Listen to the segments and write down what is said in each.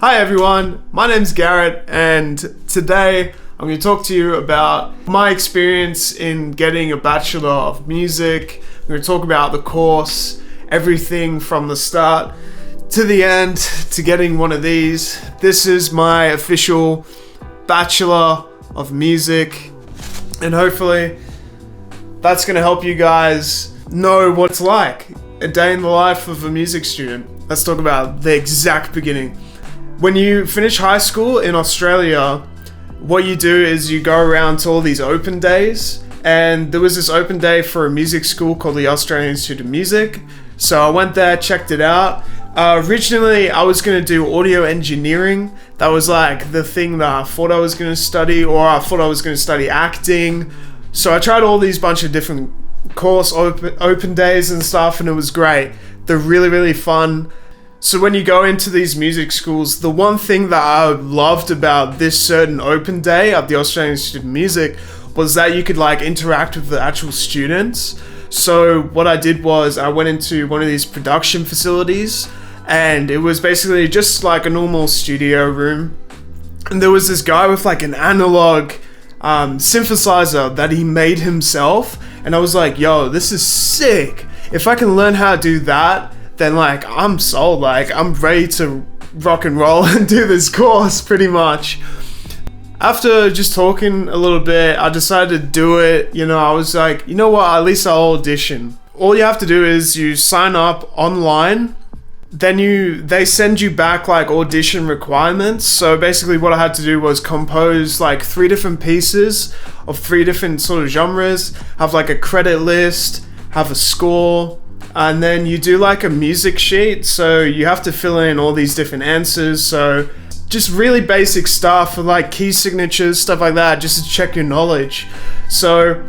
Hi everyone, my name's Garrett and today I'm going to talk to you about my experience in getting a Bachelor of Music. I'm going to talk about the course, everything from the start to the end to getting one of these. This is my official Bachelor of Music and hopefully that's going to help you guys know what it's like, a day in the life of a music student. Let's talk about the exact beginning. When you finish high school in Australia, what you do is you go around to all these open days, and there was this open day for a music school called the Australian Institute of Music. So I went there, checked it out. Originally, I was going to do audio engineering. That was like the thing that I thought I was going to study, or I thought I was going to study acting. So I tried all these bunch of different course open days and stuff, and it was great. They're really, really fun. So when you go into these music schools, the one thing that I loved about this certain open day at the Australian Institute of Music was that you could like interact with the actual students. So what I did was I went into one of these production facilities, and it was basically just like a normal studio room. And there was this guy with like an analog synthesizer that he made himself. And I was like, yo, this is sick. If I can learn how to do that, then like I'm sold, like I'm ready to rock and roll and do this course pretty much. After just talking a little bit, I decided to do it. I was like, you know what, at least I'll audition. All you have to do is you sign up online, then they send you back like audition requirements. So basically what I had to do was compose like 3 different pieces of 3 different sort of genres, have like a credit list, have a score, and then you do like a music sheet, so you have to fill in all these different answers. So just really basic stuff like key signatures, stuff like that, just to check your knowledge. So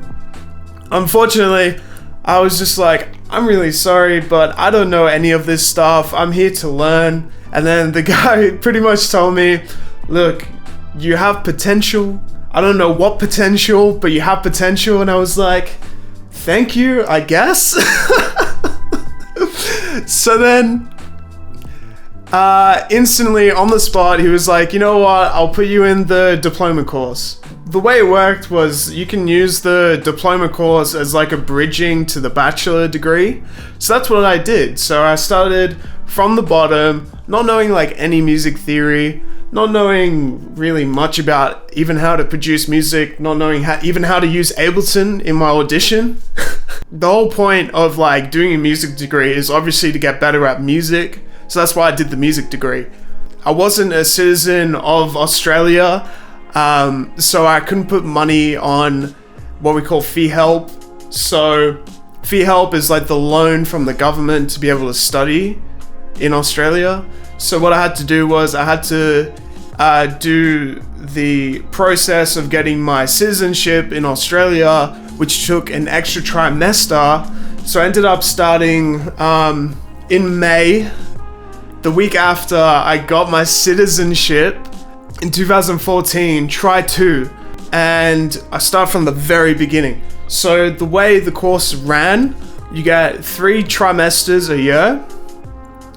unfortunately, I was just like, I'm really sorry, but I don't know any of this stuff. I'm here to learn. And then the guy pretty much told me, look, you have potential. I don't know what potential, but you have potential. And I was like, thank you, I guess. So then, instantly on the spot, he was like, you know what, I'll put you in the diploma course. The way it worked was you can use the diploma course as like a bridging to the bachelor degree. So that's what I did. So I started from the bottom, not knowing like any music theory, not knowing really much about even how to produce music, not knowing even how to use Ableton in my audition. The whole point of like doing a music degree is obviously to get better at music. So that's why I did the music degree. I wasn't a citizen of Australia, so I couldn't put money on what we call fee help. So fee help is like the loan from the government to be able to study in Australia. So what I had to do was I had to do the process of getting my citizenship in Australia, which took an extra trimester. So I ended up starting in May, the week after I got my citizenship in 2014, try 2, and I start from the very beginning. So the way the course ran, you get 3 trimesters a year,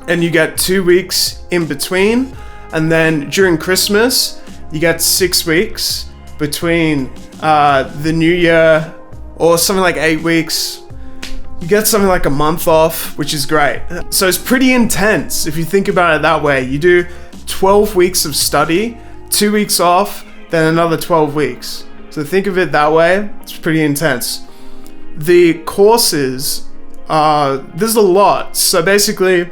and you get 2 weeks in between, and then during Christmas you get 6 weeks between the new year, or something like 8 weeks. You get something like a month off, which is great. So it's pretty intense if you think about it that way. You do 12 weeks of study, 2 weeks off, then another 12 weeks. So think of it that way. It's pretty intense. The courses, there's a lot. So basically,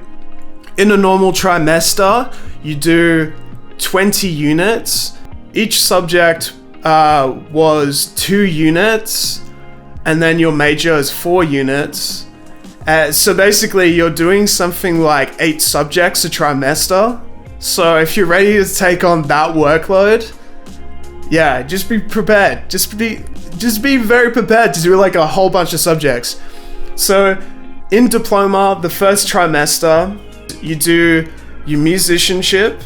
in a normal trimester, you do 20 units. Each subject was 2 units, and then your major is 4 units. So basically, you're doing something like 8 subjects a trimester. So if you're ready to take on that workload, yeah, just be prepared. Just be very prepared to do like a whole bunch of subjects. So in diploma, the first trimester, you do your musicianship,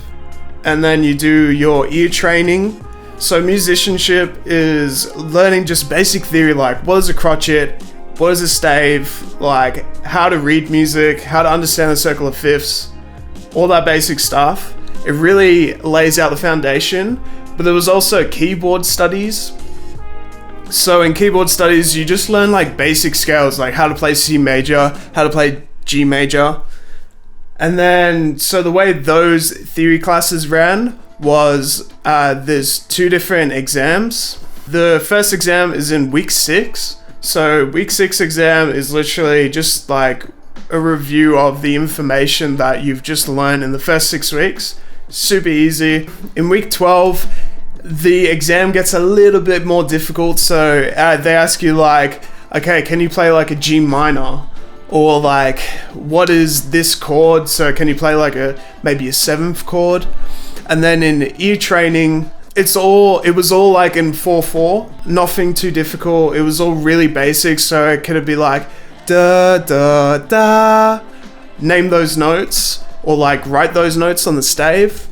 and then you do your ear training. So musicianship is learning just basic theory, like what is a crotchet, what is a stave, like how to read music, how to understand the circle of fifths, all that basic stuff. It really lays out the foundation. But there was also keyboard studies. So in keyboard studies, you just learn like basic scales, like how to play C major, how to play G major. And then, so the way those theory classes ran was there's 2 different exams. The first exam is in week 6. So week 6 exam is literally just like a review of the information that you've just learned in the first 6 weeks. Super easy. In week 12, the exam gets a little bit more difficult. So they ask you like, okay, can you play like a G minor? Or like, what is this chord? So can you play like maybe a 7th chord? And then in ear training, it was all like in 4/4, nothing too difficult. It was all really basic. So it could be like, da, da, da, name those notes, or like write those notes on the stave.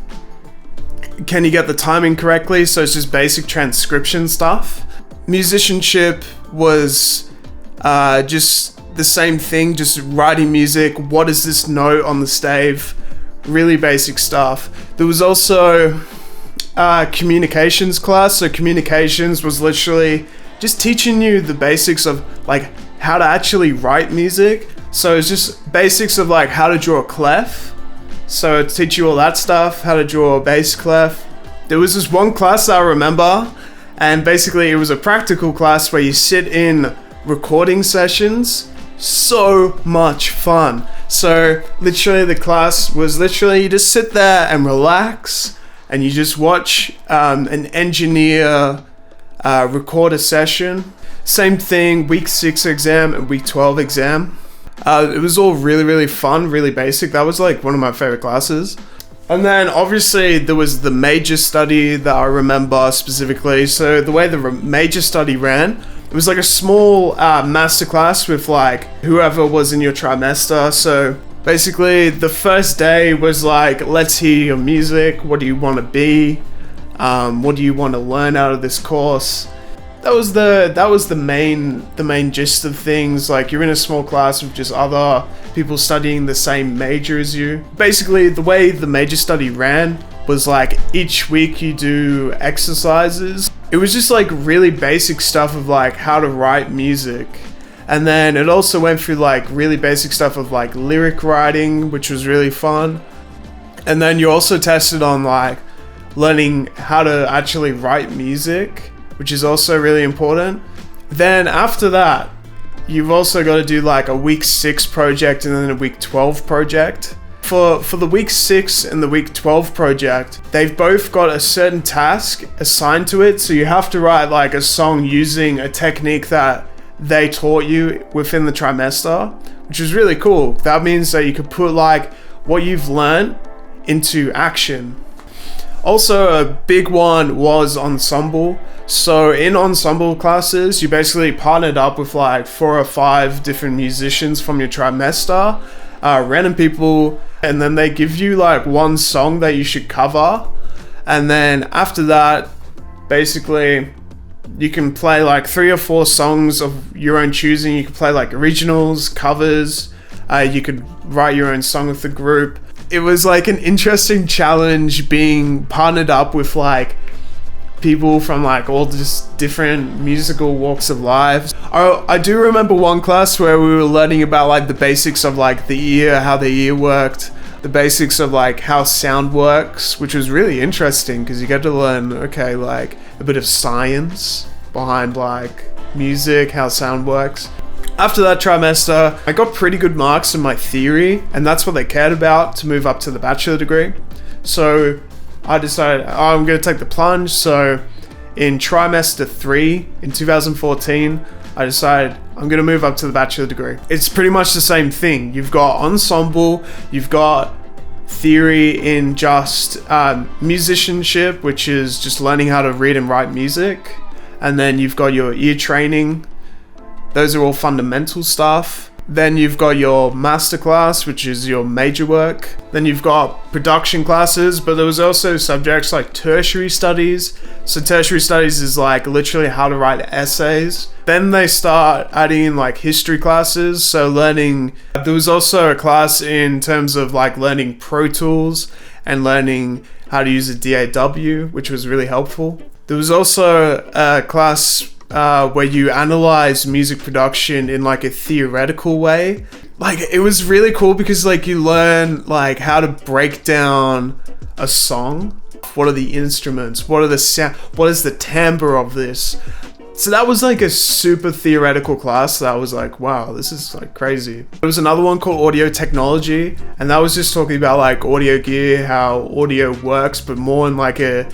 Can you get the timing correctly? So it's just basic transcription stuff. Musicianship was just the same thing, just writing music. What is this note on the stave? Really basic stuff. There was also communications class. So communications was literally just teaching you the basics of like how to actually write music. So it's just basics of like how to draw a clef. So it teach you all that stuff, how to draw a bass clef. There was this one class that I remember, and basically it was a practical class where you sit in recording sessions. So much fun. So literally the class was literally you just sit there and relax, and you just watch an engineer record a session. Same thing, week 6 exam and week 12 exam. It was all really, really fun, really basic. That was like one of my favorite classes. And then obviously there was the major study that I remember specifically. So the way the major study ran, it was like a small masterclass with like whoever was in your trimester. So basically the first day was like, let's hear your music. What do you want to be? What do you want to learn out of this course? That was the main gist of things. Like you're in a small class with just other people studying the same major as you. Basically the way the major study ran was like each week you do exercises. It was just like really basic stuff of like how to write music. And then it also went through like really basic stuff of like lyric writing, which was really fun. And then you also tested on like learning how to actually write music, which is also really important. Then after that, you've also got to do like a week 6 project and then a week 12 project. For the week 6 and the week 12 project, they've both got a certain task assigned to it. So you have to write like a song using a technique that they taught you within the trimester, which is really cool. That means that you could put like what you've learned into action. Also, a big one was ensemble. So in ensemble classes, you basically partnered up with like 4 or 5 different musicians from your trimester, random people, and then they give you like one song that you should cover. And then after that, basically, you can play like 3 or 4 songs of your own choosing. You can play like originals, covers. You could write your own song with the group. It was like an interesting challenge being partnered up with like people from like all just different musical walks of life. I do remember one class where we were learning about like the basics of like the ear, how the ear worked, the basics of like how sound works, which was really interesting because you get to learn, okay, like a bit of science behind like music, how sound works. After that trimester, I got pretty good marks in my theory, and that's what they cared about to move up to the bachelor degree. So I decided I'm going to take the plunge. So in trimester 3 in 2014, I decided I'm going to move up to the bachelor degree. It's pretty much the same thing. You've got ensemble, you've got theory in just musicianship, which is just learning how to read and write music. And then you've got your ear training. Those are all fundamental stuff. Then you've got your masterclass, which is your major work. Then you've got production classes, but there was also subjects like tertiary studies. So tertiary studies is like literally how to write essays. Then they start adding in like history classes. So there was also a class in terms of like learning Pro Tools and learning how to use a DAW, which was really helpful. There was also a class where you analyze music production in like a theoretical way. Like, it was really cool because like you learn like how to break down a song. What are the instruments? What are the sound? What is the timbre of this? So that was like a super theoretical class that I was like, wow, this is like crazy. There was another one called audio technology, and that was just talking about like audio gear, how audio works, but more in like a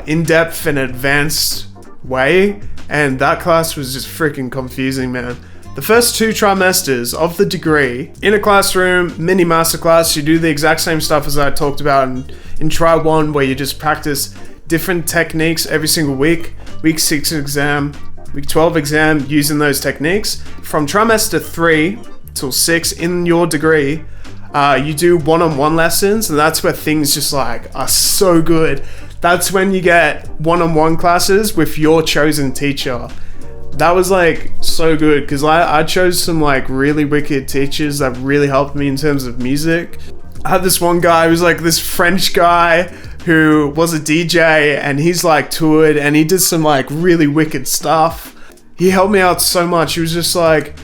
in-depth and advanced way. And that class was just freaking confusing, man. The first 2 trimesters of the degree, in a classroom, mini masterclass, you do the exact same stuff as I talked about in Tri 1, where you just practice different techniques every single week. Week 6 exam, week 12 exam, using those techniques. From trimester 3 till 6 in your degree, you do one-on-one lessons, and that's where things just like are so good. That's when you get one-on-one classes with your chosen teacher. That was like so good because I chose some like really wicked teachers that really helped me in terms of music. I had this one guy who was like this French guy who was a DJ, and he's like toured and he did some like really wicked stuff. He helped me out so much. He was just like,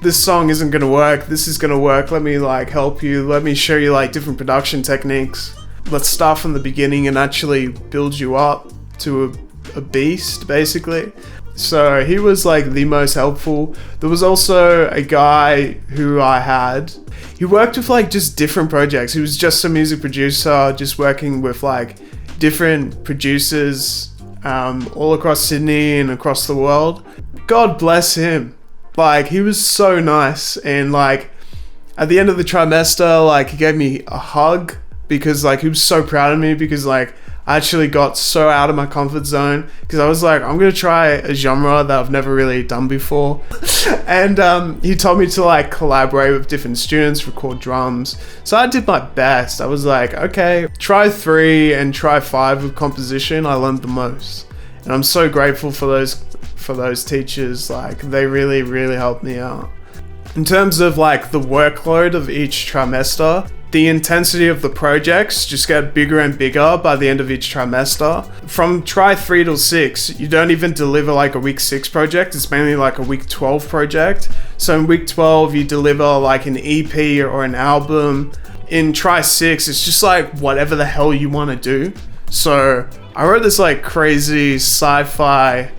this song isn't gonna work, this is gonna work, let me like help you, let me show you like different production techniques. Let's start from the beginning and actually build you up to a beast, basically. So he was like the most helpful. There was also a guy who I had. He worked with like just different projects. He was just a music producer, just working with like different producers all across Sydney and across the world. God bless him. Like, he was so nice. And like at the end of the trimester, like he gave me a hug because like he was so proud of me because like I actually got so out of my comfort zone because I was like, I'm gonna try a genre that I've never really done before. And he told me to like collaborate with different students, record drums. So I did my best. I was like, okay, try 3 and try 5 with composition. I learned the most, and I'm so grateful for those teachers. Like, they really, really helped me out. In terms of like the workload of each trimester, the intensity of the projects just get bigger and bigger by the end of each trimester. From Tri 3 till 6, you don't even deliver like a week 6 project, it's mainly like a week 12 project. So in week 12, you deliver like an EP or an album. In Tri 6, it's just like whatever the hell you want to do. So I wrote this like crazy sci-fi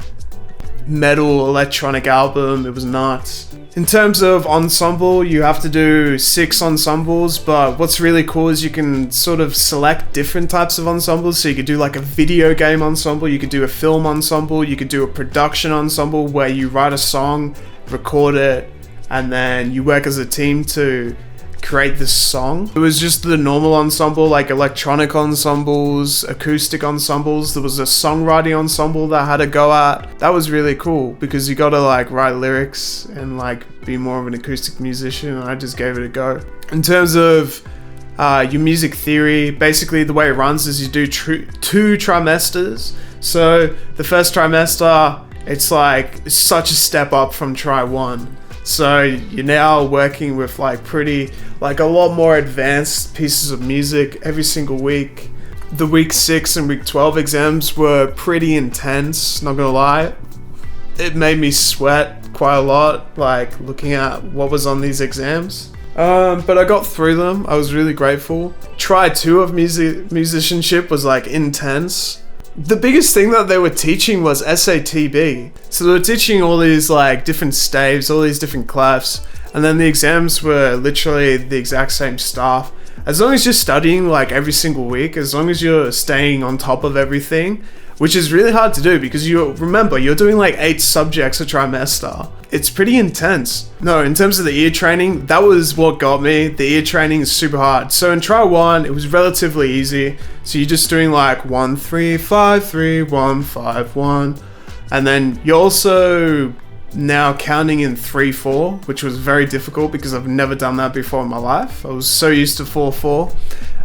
metal electronic album. It was nuts. In terms of ensemble, you have to do 6 ensembles, but what's really cool is you can sort of select different types of ensembles. So you could do like a video game ensemble, you could do a film ensemble, you could do a production ensemble where you write a song, record it, and then you work as a team to create this song. It was just the normal ensemble, like electronic ensembles, acoustic ensembles. There was a songwriting ensemble that I had to go at. That was really cool because you gotta like write lyrics and like be more of an acoustic musician, and I just gave it a go. In terms of your music theory, basically the way it runs is you do 2 trimesters. So the first trimester, it's like such a step up from Tri 1. So you're now working with like a lot more advanced pieces of music every single week. The week 6 and week 12 exams were pretty intense, not gonna lie. It made me sweat quite a lot, like looking at what was on these exams. But I got through them. I was really grateful. Tri 2 of musicianship was like intense. The biggest thing that they were teaching was SATB. So they were teaching all these like different staves, all these different clefs, and then the exams were literally the exact same stuff. As long as you're studying like every single week, as long as you're staying on top of everything, which is really hard to do because you're doing like 8 subjects a trimester. It's pretty intense. No, in terms of the ear training, that was what got me. The ear training is super hard. So in Tri 1, it was relatively easy. So you're just doing like 1 3 5 3 1 5 1, and then you're also now counting in 3 4, which was very difficult because I've never done that before in my life. I was so used to 4 4.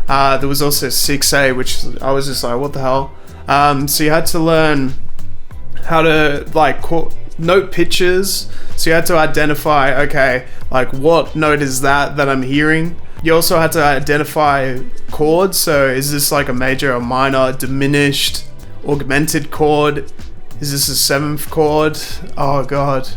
There was also 6A, which I was just like, what the hell? So you had to learn how to like note pitches. So you had to identify, okay, like what note is that I'm hearing? You also had to identify chords. So is this like a major, a minor, diminished, augmented chord? Is this a seventh chord? Oh god.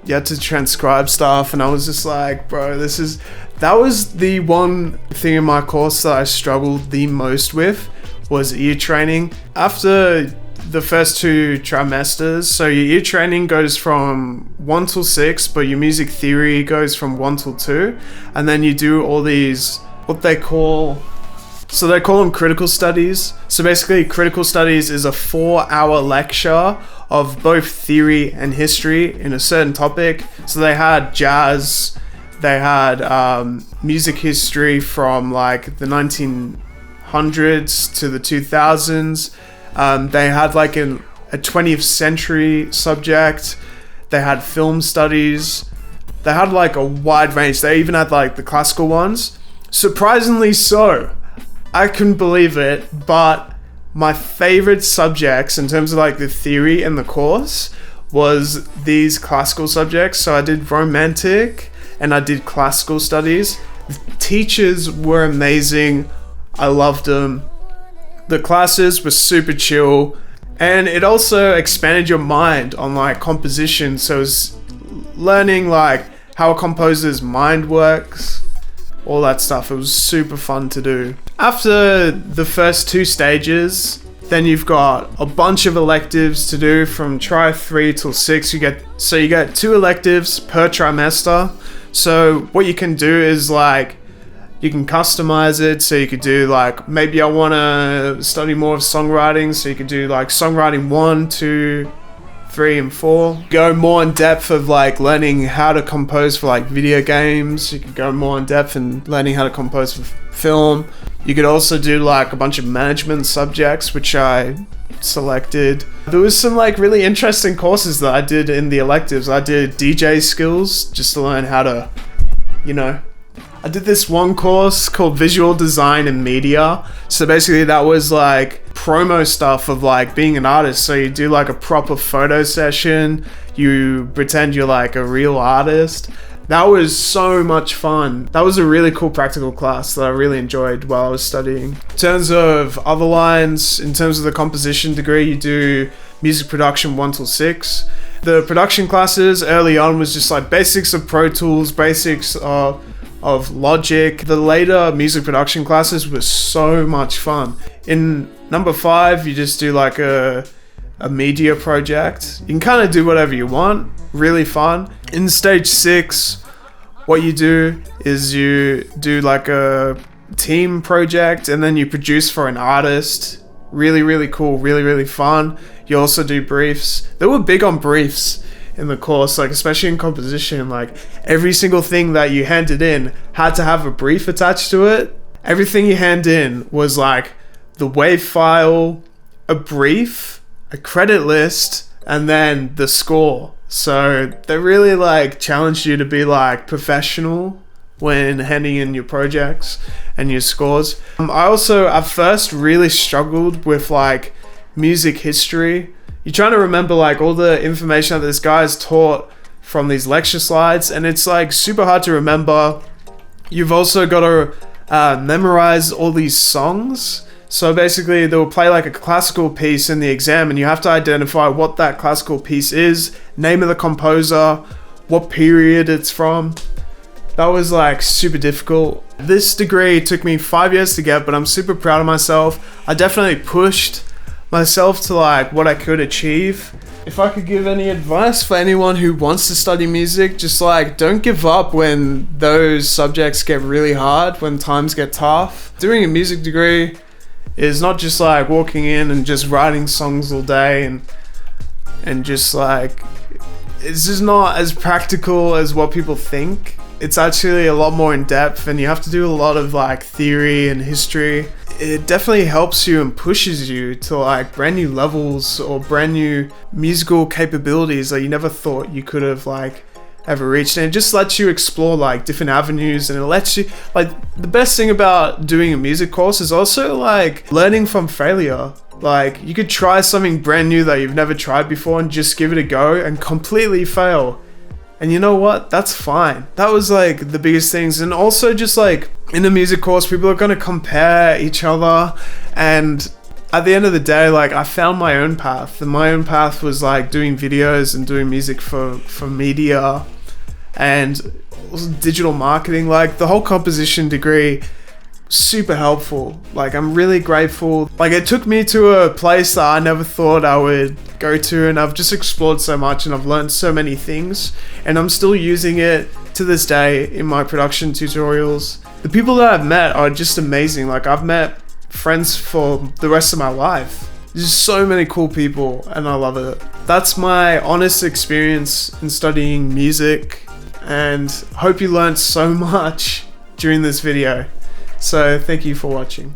You had to transcribe stuff, and I was just like, bro, that was the one thing in my course that I struggled the most with, was ear training. After the first 2 trimesters, so your ear training goes from 1 till 6, but your music theory goes from 1 till 2, and then you do all these, they call them critical studies. So basically, critical studies is a 4-hour lecture of both theory and history in a certain topic. So they had jazz, they had music history from like the 1900s to the 2000s. They had like a 20th century subject. They had film studies. They had like a wide range. They even had like the classical ones. Surprisingly so. I couldn't believe it, but my favorite subjects in terms of like the theory and the course was these classical subjects. So I did romantic and I did classical studies. The teachers were amazing. I loved them. The classes were super chill, and it also expanded your mind on like composition. So it was learning like how a composer's mind works, all that stuff. It was super fun to do. After the first 2 stages, then you've got a bunch of electives to do from try 3 till 6. You get 2 electives per trimester. So what you can do is like, you can customize it. So you could do like, maybe I want to study more of songwriting. So you could do like songwriting 1, 2, 3, and 4. Go more in depth of like learning how to compose for like video games. You could go more in depth in learning how to compose for film. You could also do like a bunch of management subjects, which I selected. There was some like really interesting courses that I did in the electives. I did DJ skills just to learn how to, I did this one course called Visual Design and Media. So basically that was like promo stuff of like being an artist. So you do like a proper photo session. You pretend you're like a real artist. That was so much fun. That was a really cool practical class that I really enjoyed while I was studying. In terms of other lines, in terms of the composition degree, you do music production 1 till 6. The production classes early on was just like basics of Pro Tools, basics of Logic. The later music production classes were so much fun. In number 5, you just do like a media project. You can kind of do whatever you want. Really fun. In stage 6, what you do is you do like a team project, and then you produce for an artist. Really, really cool. Really, really fun. You also do briefs. They were big on briefs in the course, like especially in composition. Like every single thing that you handed in had to have a brief attached to it. Everything you hand in was like the wave file, a brief, a credit list, and then the score. So they really like challenged you to be like professional when handing in your projects and your scores. I also at first really struggled with like music history. You're trying to remember like all the information that this guy's taught from these lecture slides, and it's like super hard to remember. You've also got to memorize all these songs. So basically they'll play like a classical piece in the exam, and you have to identify what that classical piece is, name of the composer, what period it's from. That was like super difficult. This degree took me 5 years to get, but I'm super proud of myself. I definitely pushed myself to like what I could achieve. If I could give any advice for anyone who wants to study music, just like don't give up when those subjects get really hard, when times get tough. Doing a music degree is not just like walking in and just writing songs all day and just like, it's just not as practical as what people think. It's actually a lot more in depth, and you have to do a lot of like theory and history. It definitely helps you and pushes you to like brand new levels or brand new musical capabilities that you never thought you could have like ever reached. And it just lets you explore like different avenues, and it lets you like, the best thing about doing a music course is also like learning from failure. Like you could try something brand new that you've never tried before and just give it a go and completely fail, And you know what? That's fine. That was like the biggest things. And also just like in a music course, people are going to compare each other. And at the end of the day, like I found my own path. And my own path was like doing videos and doing music for media and digital marketing. Like the whole composition degree, super helpful. Like I'm really grateful. Like it took me to a place that I never thought I would go to, and I've just explored so much and I've learned so many things, and I'm still using it to this day in my production tutorials. The people that I've met are just amazing. Like I've met friends for the rest of my life. There's so many cool people and I love it. That's my honest experience in studying music, and hope you learned so much during this video. So thank you for watching.